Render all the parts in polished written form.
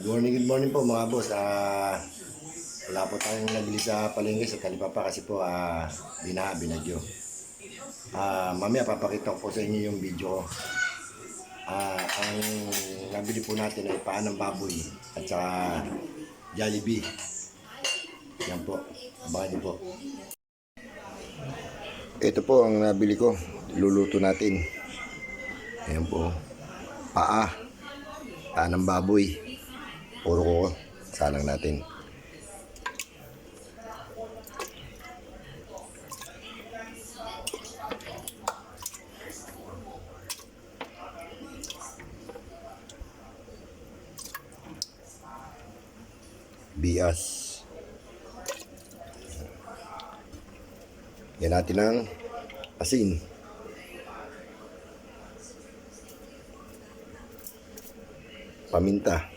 Good morning po mga boss. Wala po tayong nabili sa palengke sa Talipapa kasi po binagyo. Mamaya papakita ko po sa inyo yung video ko. Ang nabili po natin ay paa ng baboy at saka Jollibee. Yan po, abangan niyo po. Ito po ang nabili ko, luluto natin. Ayan po, paa ng baboy. Puro ko, salang natin. Bias. Yan natin ng asin. Paminta.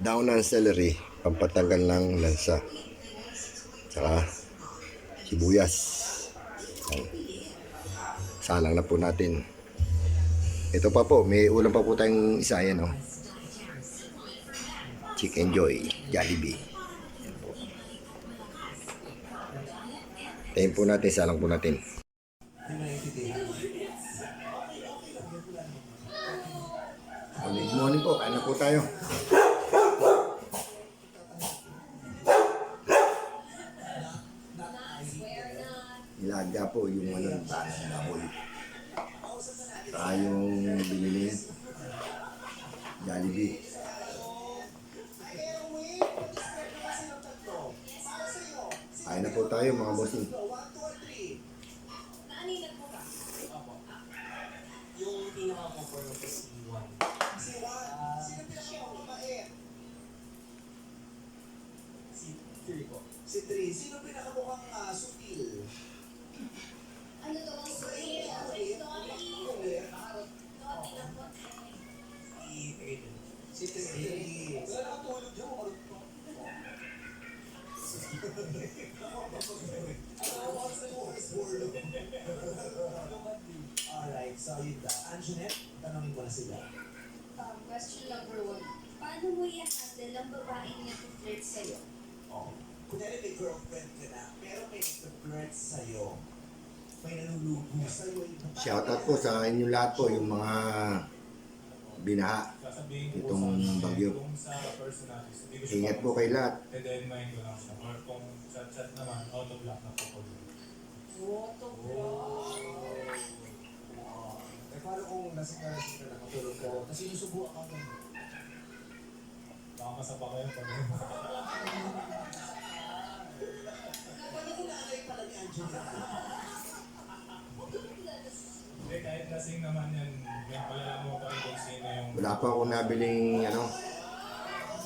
Daon ng celery, pampatanggal ng lansa. Saka sibuyas. Salang na po natin. Ito pa po, may ulam pa po tayong isa, yan o. Chicken Joy, Jollibee. Yan po. Tayin po natin, salang po natin. Good morning po, kain na po tayo. Ilaga po yung ng baboy. Saka yung binili Jollibee. Kain na po tayo mga bossing. Si Tri, sino pinakamukhang sutil? Ano to ang sutil? Si Tri. Wala nakatulog dyan. Alright, so yun na. Anjanette, tanongin ko na sila. Question number 1. Paano mo i-handle ang babaeng nag-flirt sa'yo? Oh. Kunyari may girlfriend ka na, pero may nag-flirt sa'yo. May nanulubo sa'yo. Shoutout po sa inyo lahat po, yung mga binaha itong bagyo. Ingat po kay lahat. I-mind ko lang siya. Or kung chat naman, auto-block na po ko. Eh, paano kung lasing ka na nakatulog ko? Kasi sinusubuan ka mo. Baka masapa kayo pag Paano kung naalay pala ni Anjanette? Hindi, kahit lasing naman yan, yung palala mo pa rin kung sino yung... Wala pa akong nabiling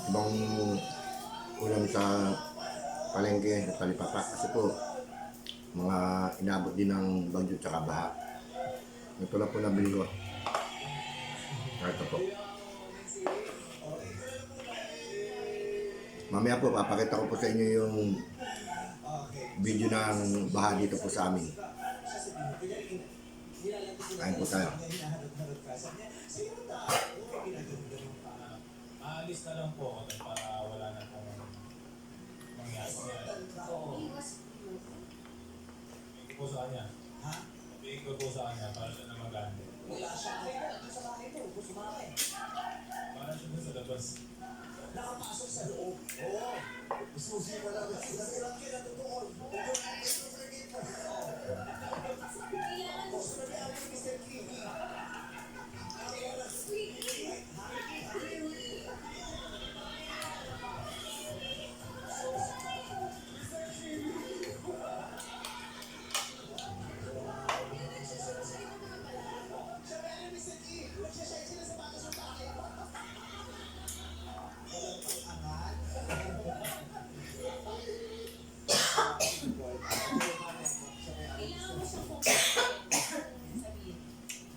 ibang ulam sa palengke sa Talipapa kasi po mga inabot din ng bagyo tsaka baha. Ito lang po nabili ko. Ito po. Mamaya po papakita ko po sa inyo yung video ng baha dito po sa amin. Kain po tayo. Aalis na lang po ako para wala na pong mangyari. Sabihin ko po sa kanya. Ha? Sabihin ko po sa kanya para siya na maganda. Wala siya kayo. Ito sa bahay mo. Gusto sumakay. Para siya dun sa labas. Nakapasok sa loob. Oo. Susi ka lang. Kasi lang kaya natutuon. Gusto na niya ang Mr. King.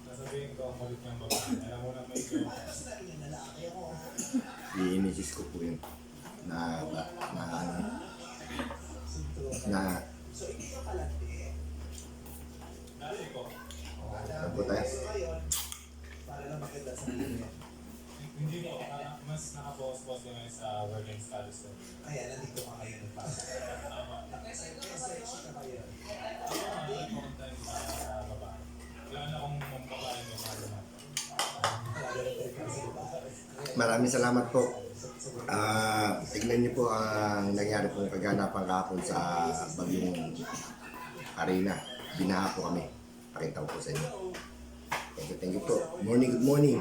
Sasabihin ko ang malit niyang babae. Alam mo na may girlfriend. I-images ko po yun na So, hindi ka palandi. Dati po. Saan po tayo? So ngayon, para lang makita sa inyo. Hindi po. Mas nakapokus-pokus ko ngayon sa working status ko. Ayan, nandito ka ngayon nagpapasok. Nag-message ka ngayon. Ako ang content sa babae. Kailangan akong magbabae ng mga naman. Maraming salamat po. Tignan niyo po ang nangyari pong kaganapan kahapon sa Bagyong Arena. Binaha po kami. Pakita ko po sa inyo. Thank you po. Morning, good morning.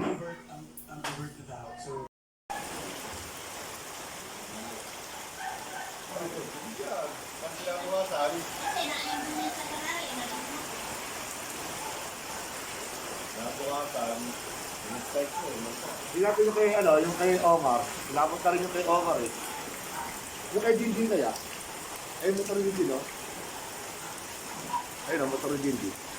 Hinapin yung kay, yung kay Omar. Hinapot ka rin yung kay Omar eh. Yung kay Jinjin kaya? Ay, motor yung Jinjin, no? Ayun, motor yung Jinjin.